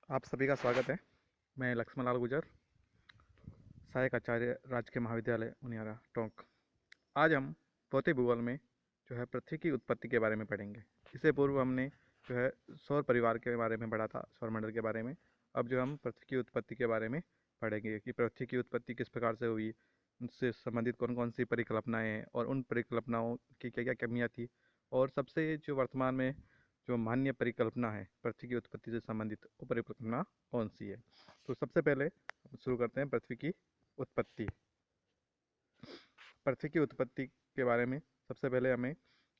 आप सभी का स्वागत है। मैं लक्ष्मण लाल गुजर, सहायक आचार्य राजकीय महाविद्यालय उनियारा टोंक। आज हम भौतिक भूगोल में जो है पृथ्वी की उत्पत्ति के बारे में पढ़ेंगे। इससे पूर्व हमने जो है सौर परिवार के बारे में पढ़ा था, सौरमंडल के बारे में। अब जो हम पृथ्वी की उत्पत्ति के बारे में पढ़ेंगे कि पृथ्वी की उत्पत्ति किस प्रकार से हुई, उससे संबंधित कौन कौन सी परिकल्पनाएँ हैं और उन परिकल्पनाओं की क्या क्या कमियाँ थी, और सबसे जो वर्तमान में जो मान्य परिकल्पना है पृथ्वी की उत्पत्ति से संबंधित, वो परिकल्पना कौन सी है। तो सबसे पहले शुरू करते हैं पृथ्वी की उत्पत्ति। पृथ्वी की उत्पत्ति के बारे में सबसे पहले हमें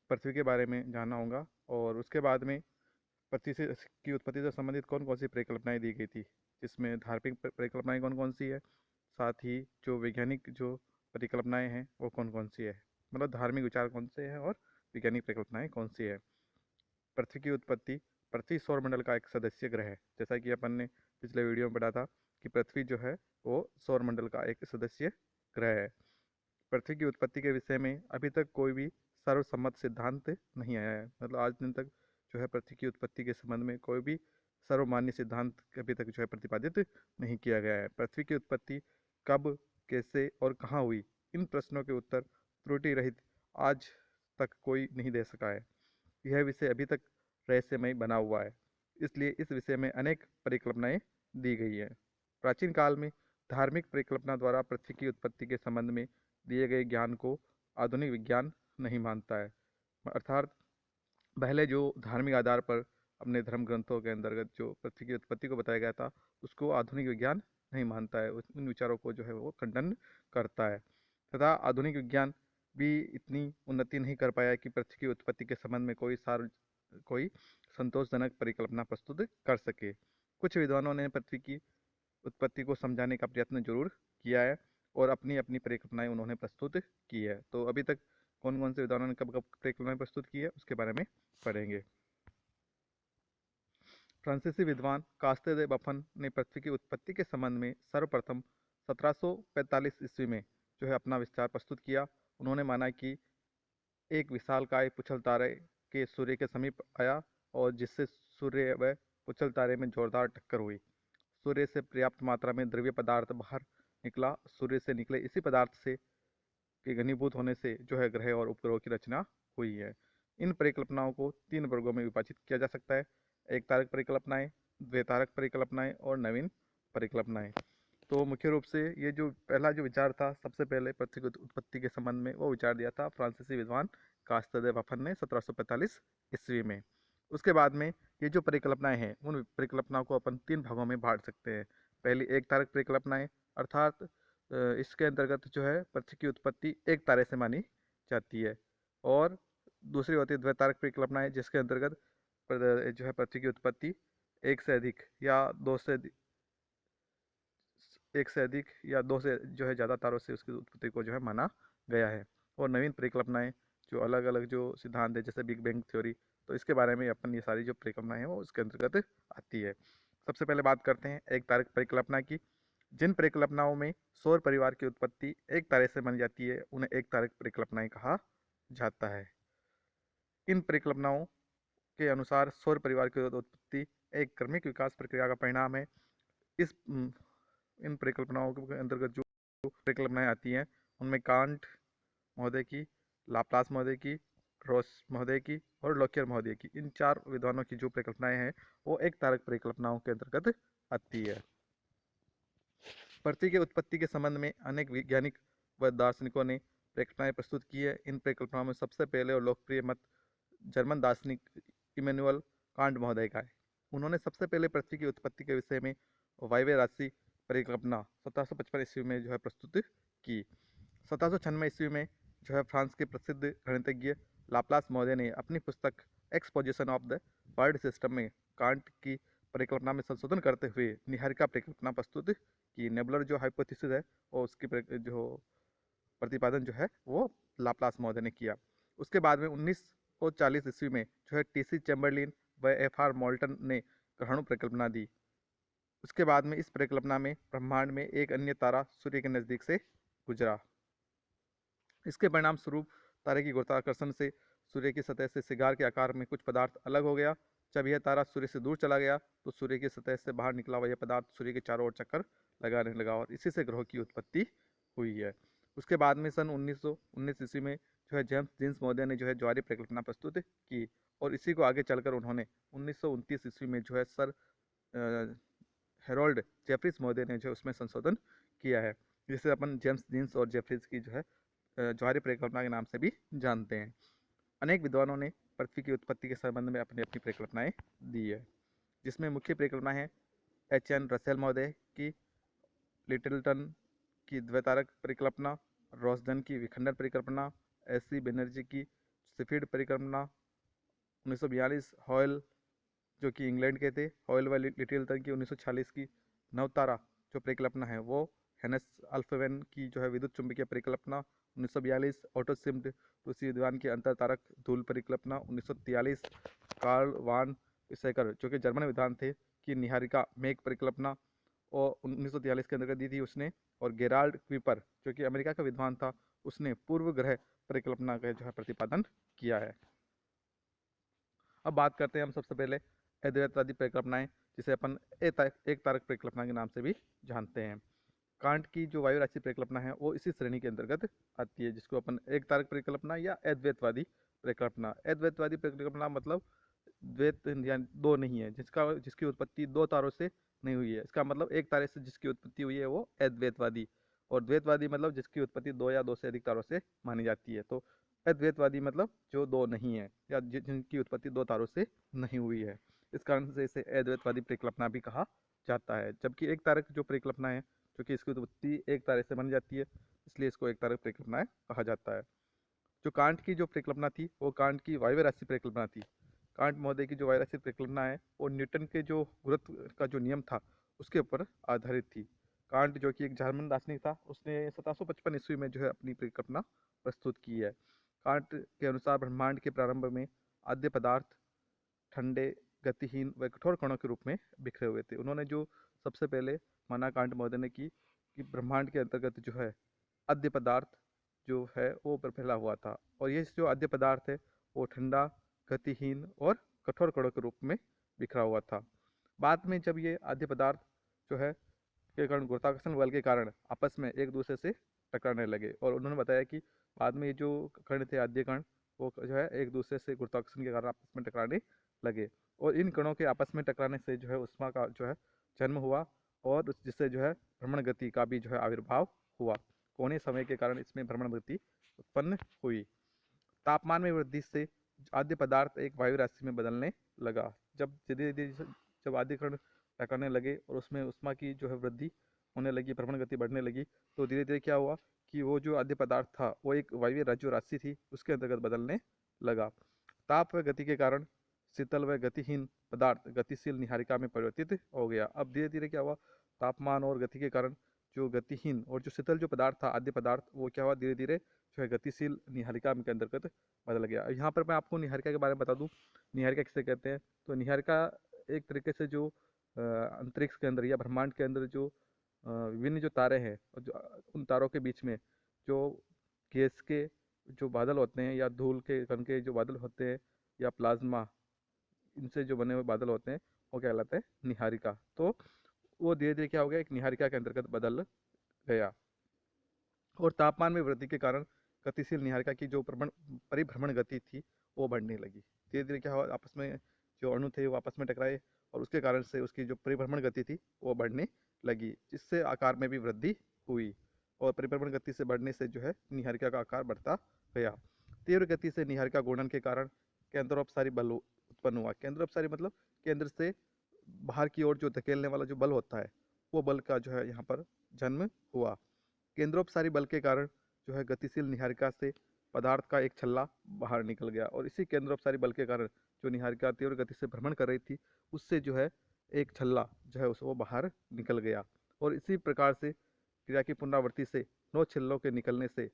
पृथ्वी के बारे में जानना होगा, और उसके बाद में पृथ्वी से की उत्पत्ति से संबंधित कौन कौन सी परिकल्पनाएं दी गई थी, जिसमें धार्मिक परिकल्पनाएं कौन कौन सी है, साथ ही जो वैज्ञानिक जो परिकल्पनाएं हैं वो कौन कौन सी है, मतलब धार्मिक विचार कौन से हैं और वैज्ञानिक परिकल्पनाएं कौन सी है। पृथ्वी की उत्पत्ति। पृथ्वी सौरमंडल का एक सदस्य ग्रह है। जैसा कि अपन ने पिछले वीडियो में पढ़ा था कि पृथ्वी जो है वो सौरमंडल का एक सदस्य ग्रह है। पृथ्वी की उत्पत्ति के विषय में अभी तक कोई भी सर्वसम्मत सिद्धांत नहीं आया है। मतलब आज दिन तक जो है पृथ्वी की उत्पत्ति के संबंध में कोई भी सर्वमान्य सिद्धांत अभी तक जो है प्रतिपादित नहीं किया गया है। पृथ्वी की उत्पत्ति कब, कैसे और कहाँ हुई, इन प्रश्नों के उत्तर त्रुटि रहित आज तक कोई नहीं दे सका है। यह विषय अभी तक रहस्यमय बना हुआ है, इसलिए इस विषय में अनेक परिकल्पनाएं दी गई हैं। प्राचीन काल में धार्मिक परिकल्पना द्वारा पृथ्वी की उत्पत्ति के संबंध में दिए गए ज्ञान को आधुनिक विज्ञान नहीं मानता है। अर्थात पहले जो धार्मिक आधार पर अपने धर्म ग्रंथों के अंतर्गत जो पृथ्वी की उत्पत्ति को बताया गया था, उसको आधुनिक विज्ञान नहीं मानता है, उन विचारों को जो है वो खंडन करता है। तथा आधुनिक विज्ञान भी इतनी उन्नति नहीं कर पाया कि पृथ्वी की उत्पत्ति के संबंध में कोई संतोषजनक परिकल्पना प्रस्तुत कर सके। कुछ विद्वानों ने पृथ्वी की उत्पत्ति को समझाने का प्रयत्न जरूर किया है, और अपनी अपनी परिकल्पनाएं उन्होंने प्रस्तुत की है। तो अभी तक कौन कौन से विद्वानों ने कब कब परिकल्पनाएं प्रस्तुत की है उसके बारे में पढ़ेंगे। फ्रांसीसी विद्वान कास्ते दे बफन ने पृथ्वी की उत्पत्ति के संबंध में सर्वप्रथम 1745 ईस्वी में जो है अपना विचार प्रस्तुत किया। उन्होंने माना कि एक विशालकाय पुछल तारे के सूर्य के समीप आया, और जिससे सूर्य व पुछल तारे में जोरदार टक्कर हुई। सूर्य से पर्याप्त मात्रा में द्रव्य पदार्थ बाहर निकला। सूर्य से निकले इसी पदार्थ से के घनीभूत होने से जो है ग्रह और उपग्रहों की रचना हुई है। इन परिकल्पनाओं को 3 वर्गों में विभाजित किया जा सकता है: एक तारक परिकल्पनाएं, द्वितारक परिकल्पनाएं और नवीन परिकल्पनाएं। तो मुख्य रूप से ये जो पहला जो विचार था, सबसे पहले पृथ्वी की उत्पत्ति के संबंध में वो विचार दिया था फ्रांसीसी विद्वान कास्ते बफन ने 1745 ईस्वी में। उसके बाद में ये जो परिकल्पनाएं हैं, उन परिकल्पनाओं को अपन 3 भागों में बांट सकते हैं। पहली एक तारक परिकल्पनाएं, अर्थात इसके अंतर्गत जो है पृथ्वी की उत्पत्ति एक तारे से मानी जाती है। और दूसरी होती है द्वितारक परिकल्पनाएं, जिसके अंतर्गत जो है पृथ्वी की उत्पत्ति एक से अधिक या दो से एक से अधिक या दो से जो है ज़्यादा तारों से उसकी उत्पत्ति को जो है माना गया है। और नवीन परिकल्पनाएं जो अलग अलग जो सिद्धांत है, जैसे बिग बैंग थ्योरी, तो इसके बारे में अपन ये सारी जो परिकल्पनाएं हैं वो उसके अंतर्गत आती है। सबसे पहले बात करते हैं एक तारक परिकल्पना की। जिन परिकल्पनाओं में सौर परिवार की उत्पत्ति एक तारे से मानी जाती है, उन्हें एक तारक परिकल्पनाएं कहा जाता है। इन परिकल्पनाओं के अनुसार सौर परिवार की उत्पत्ति एक क्रमिक विकास प्रक्रिया का परिणाम है। इस इन परिकल्पनाओं के अंतर्गत जो परिकल्पनाएं आती हैं, उनमें कांट महोदय की, लाप्लास महोदय की, रॉस महोदय की और लोकियर महोदय की, इन 4 विद्वानों की जो परिकल्पनाएं हैं वो एक तारक परिकल्पनाओं के अंतर्गत आती है। पृथ्वी के उत्पत्ति के संबंध में अनेक वैज्ञानिक व दार्शनिकों ने परिकल्पनाएं प्रस्तुत की है। इन परिकल्पनाओं में सबसे पहले और लोकप्रिय मत जर्मन दार्शनिक इमैनुअल कांट महोदय का है। उन्होंने सबसे पहले पृथ्वी की उत्पत्ति के विषय में वायव्य राशि परिकल्पना 1755 ईस्वी में जो है प्रस्तुत की। 1796 ईस्वी में जो है फ्रांस के प्रसिद्ध गणितज्ञ लाप्लास महोदय ने अपनी पुस्तक exposition of the world system में कांट की परिकल्पना में संशोधन करते हुए निहारिका परिकल्पना प्रस्तुत की। नेबुलर जो हाइपोथेसिस है और उसकी जो प्रतिपादन जो है वो लाप्लास महोदय ने किया। उसके बाद में 1940 ईस्वी में जो है टीसी चैम्बरलिन व एफआर मोल्टन ने ग्रहणों परिकल्पना दी। उसके बाद में इस परिकल्पना में ब्रह्मांड में एक अन्य तारा सूर्य के नज़दीक से गुजरा। इसके परिणाम स्वरूप तारे की गुरुत्वाकर्षण से सूर्य की सतह से सिगार के आकार में कुछ पदार्थ अलग हो गया। जब यह तारा सूर्य से दूर चला गया तो सूर्य की सतह से बाहर निकला हुआ यह पदार्थ सूर्य के चारों ओर चक्कर लगाने लगा और इसी से ग्रहों की उत्पत्ति हुई है। उसके बाद में सन 1919 ईस्वी में जो है जेम्स जीन्स महोदय ने जो है ज्वारीय परिकल्पना प्रस्तुत की और इसी को आगे चलकर उन्होंने 1929 ईस्वी में जो है सर हेरोल्ड जेफरीज महोदय ने जो उसमें संशोधन किया है, जिसे अपन जेम्स जीन्स और जेफरीज की जो है ज्वारीय परिकल्पना के नाम से भी जानते हैं। अनेक विद्वानों ने पृथ्वी की उत्पत्ति के संबंध में अपनी अपनी परिकल्पनाएं दी है, जिसमें मुख्य परिकल्पना है एच.एन. रसेल महोदय की लिटिलटन की द्वैतारक परिकल्पना, रोसडन की विखंडन परिकल्पना, एस.सी. बनर्जी की सिफिड परिकल्पना, 1942 हॉयल जो कि इंग्लैंड के थे, हॉयल व लिटिलटन की 1946 की नवतारा जो परिकल्पना है वो हेनस अल्फवेन की जो है विद्युत चुंबकीय परिकल्पना, 1942 ऑटो सिम्ड रूसी विद्वान की अंतरतारक धूल परिकल्पना, 1943 कार्ल वान विसेकर जो कि जर्मन विद्वान थे की निहारिका मेघ परिकल्पना और 1943 के अंतर्गत दी थी उसने, और गेराल्ड क्विपर जो कि अमेरिका का विद्वान था उसने पूर्व ग्रह परिकल्पना का जो है प्रतिपादन किया है। अब बात करते हैं हम सबसे पहले अद्वैतवादी परिकल्पनाएं, जिसे अपन एक तारक परिकल्पना के नाम से भी जानते हैं। कांट की जो वायु राशि परिकल्पना है वो इसी श्रेणी के अंतर्गत आती है, जिसको अपन एक तारक परिकल्पना या अद्वैतवादी परिकल्पना। अद्वैतवादी परिकल्पना मतलब द्वैत यानी दो नहीं है, जिसकी उत्पत्ति दो तारों से नहीं हुई है। इसका मतलब एक तारे से जिसकी उत्पत्ति हुई है वो अद्वैतवादी, और द्वैतवादी मतलब जिसकी उत्पत्ति दो या दो से अधिक तारों से मानी जाती है। तो अद्वैतवादी मतलब जो दो नहीं है या जिनकी उत्पत्ति दो तारों से नहीं हुई है, इस कारण से इसे अद्वैतवादी परिकल्पना भी कहा जाता है। जबकि एक तारक जो परिकल्पना है, क्योंकि इसकी उत्पत्ति एक तारे से मानी जाती है, इसलिए इसको एक तारक परिकल्पना कहा जाता है। जो कांट की जो परिकल्पना थी वो कांट की वायव्य राशि परिकल्पना थी। कांट महोदय की जो वायव्य राशि परिकल्पना है वो न्यूटन के जो गुरुत्व का जो नियम था उसके ऊपर आधारित थी। कांट जो कि एक जर्मन दार्शनिक था, उसने 1755 ईस्वी में जो है अपनी परिकल्पना प्रस्तुत की है। कांट के अनुसार ब्रह्मांड के प्रारंभ में आद्य पदार्थ ठंडे, गतिहीन व कठोर कणों के रूप में बिखरे हुए थे। उन्होंने जो सबसे पहले माना कांट महोदय ने कि ब्रह्मांड के अंतर्गत जो है आद्य पदार्थ जो है वो फैला हुआ था, और ये जो आद्य पदार्थ है वो ठंडा, गतिहीन और कठोर कणों के रूप में बिखरा हुआ था। बाद में जब ये आद्य पदार्थ जो है के कारण गुरुत्वाकर्षण बल के कारण आपस में एक दूसरे से टकराने लगे, और उन्होंने बताया कि बाद में ये जो कण थे आद्य कण वो जो है एक दूसरे से गुरुत्वाकर्षण के कारण आपस में टकराने लगे, और इन कणों के आपस में टकराने से जो है उष्मा का जो है जन्म हुआ, और जिससे जो है भ्रमण गति का भी जो है आविर्भाव हुआ। कोणीय समय के कारण इसमें भ्रमण गति उत्पन्न हुई। तापमान में वृद्धि से आद्य पदार्थ एक वायु राशि में बदलने लगा। जब धीरे धीरे जब आद्य कण टकराने लगे और उसमें उष्मा की जो है वृद्धि होने लगी, भ्रमण गति बढ़ने लगी, तो धीरे धीरे क्या हुआ कि वो जो आद्य पदार्थ था वो एक वायवीय जो राशि थी उसके अंतर्गत बदलने लगा। ताप व गति के कारण शीतल व गतिहीन पदार्थ गतिशील निहारिका में परिवर्तित हो गया। अब धीरे धीरे क्या हुआ, तापमान और गति के कारण जो गतिहीन और जो शीतल जो पदार्थ था आद्य पदार्थ वो क्या हुआ, धीरे धीरे जो है गतिशील निहारिका के अंतर्गत बदल गया। यहाँ पर मैं आपको निहारिका के बारे में बता दूं, निहारिका किसे कहते हैं। तो निहारिका एक तरीके से जो अंतरिक्ष के अंदर या ब्रह्मांड के अंदर जो विभिन्न जो तारे हैं और जो उन तारों के बीच में जो गैस के जो बादल होते हैं या धूल के कण के जो बादल होते हैं या प्लाज्मा, इनसे जो बने हुए बादल होते हैं वो क्या कहलाते हैं, निहारिका। तो वो धीरे धीरे क्या हो गया, एक निहारिका के अंतर्गत बदल गया। और तापमान में वृद्धि के कारण गतिशील निहारिका की जो परिभ्रमण गति थी वो बढ़ने लगी। धीरे धीरे क्या हुआ, आपस में जो अणु थे वो आपस में टकराए, और उसके कारण से उसकी जो परिभ्रमण गति थी वो बढ़ने लगी, जिससे आकार में भी वृद्धि हुई, और परिभ्रमण गति से बढ़ने से जो है निहारिका का आकार बढ़ता गया। तीव्र गति से निहारिका घूर्णन के कारण केंद्रोपसारी बल उत्पन्न हुआ। केंद्रोपसारी मतलब केंद्र से बाहर की ओर जो धकेलने वाला जो बल होता है वो बल का जो है यहाँ पर जन्म हुआ। केंद्रोपसारी बल के कारण जो है गतिशील निहारिका से पदार्थ का एक छल्ला बाहर निकल गया, और इसी केंद्रोपसारी बल के कारण जो निहारिका तीव्र गति से भ्रमण कर रही थी उससे जो है एक छल्ला जो है उस वो बाहर निकल गया, और इसी प्रकार से क्रिया की पुनरावृत्ति से 9 छल्लों के निकलने से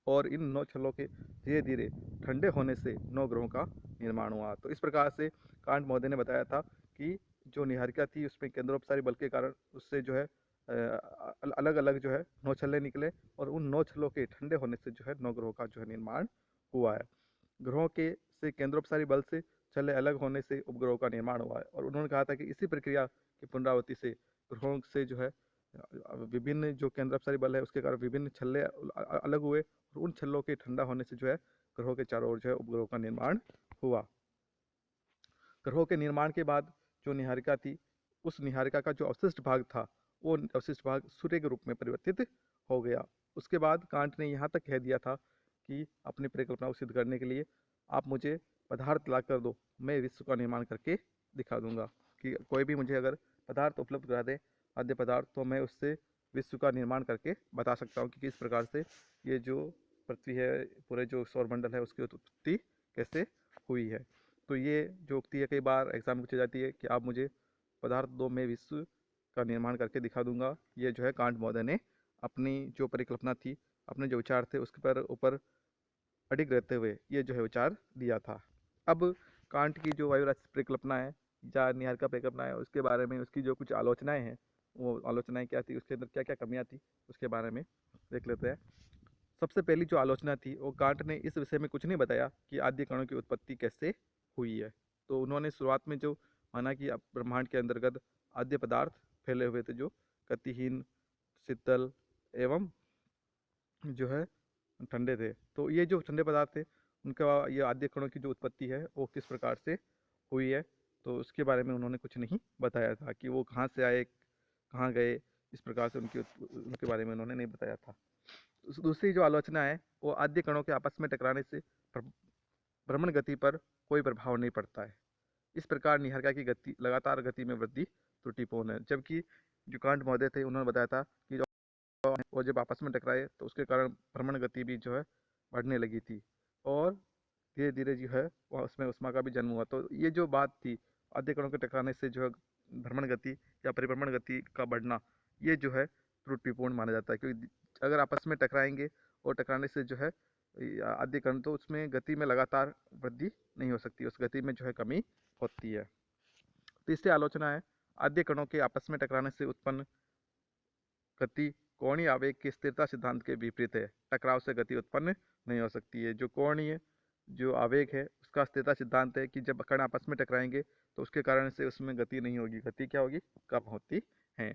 और इन 9 छल्लों के धीरे धीरे ठंडे होने से 9 ग्रहों का निर्माण हुआ। तो इस प्रकार से कांट महोदय ने बताया था कि जो निहारिका थी उसमें केंद्रोपसारी बल के कारण उससे जो है अलग अलग जो है 9 छल्ले निकले, और उन 9 छल्लों के ठंडे होने से जो है 9 ग्रहों का जो है निर्माण हुआ है। ग्रहों के से केंद्रोपसारी बल से छल्ले अलग होने से उपग्रहों का निर्माण हुआ है। और उन्होंने कहा था कि इसी प्रक्रिया की पुनरावृत्ति से ग्रहों से जो है विभिन्न जो केंद्र अपसारी बल है उसके कारण विभिन्न छल्ले अलग हुए, और उन छल्लों के ठंडा होने से जो है ग्रहों के चारों ओर जो है उपग्रहों का निर्माण हुआ। ग्रहों के निर्माण के बाद जो निहारिका थी, उस निहारिका का जो अवशिष्ट भाग था, वो अवशिष्ट भाग सूर्य के रूप में परिवर्तित हो गया। उसके बाद कांट ने यहाँ तक कह दिया था कि अपनी परिकल्पना को सिद्ध करने के लिए आप मुझे पदार्थ ला कर दो, मैं विश्व का निर्माण करके दिखा दूंगा। कि कोई भी मुझे अगर पदार्थ उपलब्ध करा दे, आद्य पदार्थ, तो मैं उससे विश्व का निर्माण करके बता सकता हूँ कि किस प्रकार से ये जो पृथ्वी है, पूरे जो सौरमंडल है, उसकी उत्पत्ति कैसे हुई है। तो ये जो उक्ति है कई बार एग्जाम में पूछी जाती है कि आप मुझे पदार्थ दो, मैं विश्व का निर्माण करके दिखा दूंगा। ये जो है कांट महोदय ने अपनी जो परिकल्पना थी, अपने जो विचार थे उसके पर ऊपर अडिग रहते हुए ये जो है विचार दिया था। अब कांट की जो वायुराशि परिकल्पना है या निहारिका परिकल्पना है, उसके बारे में उसकी जो कुछ आलोचनाएं हैं, वो आलोचनाएं क्या थी, उसके अंदर क्या क्या कमियां थी, उसके बारे में देख लेते हैं। सबसे पहली जो आलोचना थी, वो कांट ने इस विषय में कुछ नहीं बताया कि आद्य कणों की उत्पत्ति कैसे हुई है। तो उन्होंने शुरुआत में जो माना कि ब्रह्मांड के अंतर्गत आद्य पदार्थ फैले हुए थे, जो गतिहीन, शीतल एवं जो है ठंडे थे। तो ये जो ठंडे पदार्थ थे, उनका ये आद्य कणों की जो उत्पत्ति है वो किस प्रकार से हुई है, तो उसके बारे में उन्होंने कुछ नहीं बताया था कि वो कहाँ से आए, कहाँ गए, इस प्रकार से उनके बारे में उन्होंने नहीं बताया था। दूसरी जो आलोचना है, वो आद्य कणों के आपस में टकराने से भ्रमण गति पर कोई प्रभाव नहीं पड़ता है। इस प्रकार निहारिका की गति लगातार गति में वृद्धि त्रुटिपूर्ण है। जबकि जो कांट महोदय थे, उन्होंने बताया था कि वो जब आपस में टकराए तो उसके कारण भ्रमण गति भी जो है बढ़ने लगी थी, और धीरे धीरे जो है वह उसमें उष्मा का भी जन्म हुआ। तो ये जो बात थी, आद्य कणों के टकराने से जो है भ्रमण गति या परिभ्रमण गति का बढ़ना, ये जो है त्रुटिपूर्ण माना जाता है। क्योंकि अगर आपस में टकराएंगे और टकराने से जो है आद्य कण, तो उसमें गति में लगातार वृद्धि नहीं हो सकती, उस गति में जो है कमी होती है। तीसरी आलोचना है, आद्य कणों के आपस में टकराने से उत्पन्न गति कोणीय आवेग के स्थिरता सिद्धांत के विपरीत है। टकराव से गति उत्पन्न नहीं हो सकती है। जो कोणीय जो आवेग है, उसका स्थिरता सिद्धांत है कि जब कण आपस में टकराएंगे तो उसके कारण से उसमें गति नहीं होगी, गति क्या होगी, कम होती है।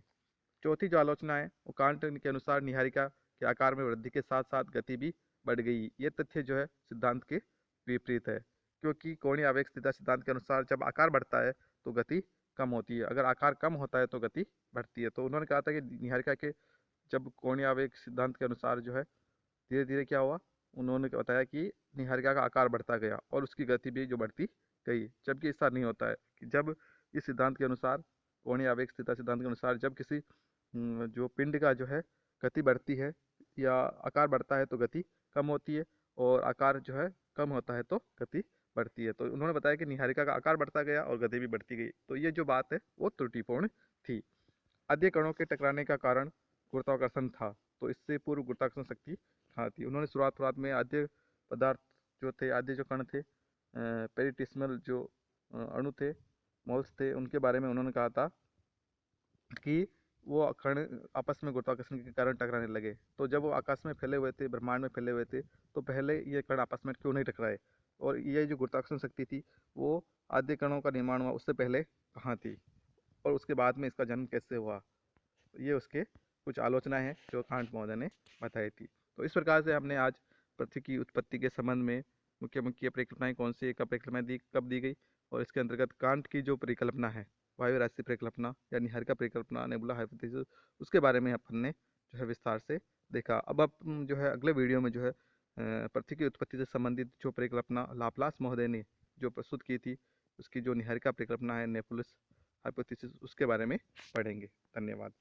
चौथी जो आलोचना है, वो कांट के अनुसार निहारिका के आकार में वृद्धि के साथ साथ गति भी बढ़ गई। ये तथ्य जो है सिद्धांत के विपरीत है, क्योंकि कोणीय आवेग स्थिरता सिद्धांत के अनुसार जब आकार बढ़ता है तो गति कम होती है, अगर आकार कम होता है तो गति बढ़ती है। तो उन्होंने कहा था कि निहारिका के जब कोणीय आवेग सिद्धांत के अनुसार जो है धीरे धीरे क्या हुआ, उन्होंने बताया कि निहारिका का आकार बढ़ता गया और उसकी गति भी जो बढ़ती गई। जबकि ऐसा नहीं होता है कि जब इस सिद्धांत के अनुसार, कोणीय आवेग स्थिरता सिद्धांत के अनुसार, जब किसी जो पिंड का जो है गति बढ़ती है या आकार बढ़ता है तो गति कम होती है, और आकार जो है कम होता है तो गति बढ़ती है। तो उन्होंने बताया कि निहारिका का आकार बढ़ता गया और गति भी बढ़ती गई। तो ये जो बात है वो त्रुटिपूर्ण थी। आद्य कणों के टकराने का कारण गुरुत्वाकर्षण था, तो इससे पूर्व गुरुत्वाकर्षण शक्ति कहाँ थी। उन्होंने शुरुआत में आद्य पदार्थ जो थे, आद्य जो कण थे, पेरिटिस्मल जो अणु थे, मोल्स थे, उनके बारे में उन्होंने कहा था कि वो कण आपस में गुरुत्वाकर्षण के कारण टकराने लगे। तो जब वो आकाश में फैले हुए थे, ब्रह्मांड में फैले हुए थे, तो पहले ये कण आपस में क्यों नहीं टकराए, और ये जो गुरुत्वाकर्षण शक्ति थी वो आद्य कणों का निर्माण हुआ उससे पहले कहाँ थी, और उसके बाद में इसका जन्म कैसे हुआ। ये उसके कुछ आलोचना है जो कांट महोदय ने बताई थी। तो इस प्रकार से हमने आज पृथ्वी की उत्पत्ति के संबंध में मुख्य मुख्य परिकल्पनाएं कौन सी, कब परिकल्पना दी, कब दी गई, और इसके अंतर्गत कांट की जो परिकल्पना है, वायु राशि परिकल्पना या निहारिका परिकल्पना, नेबुला हाइपोथेसिस, उसके बारे में अपन ने जो है विस्तार से देखा। अब जो है अगले वीडियो में जो है पृथ्वी की उत्पत्ति से संबंधित जो परिकल्पना लाप्लास महोदय ने जो प्रस्तुत की थी, उसकी जो निहारिका परिकल्पना है, नेबुलस हाइपोथेसिस, उसके बारे में पढ़ेंगे। धन्यवाद।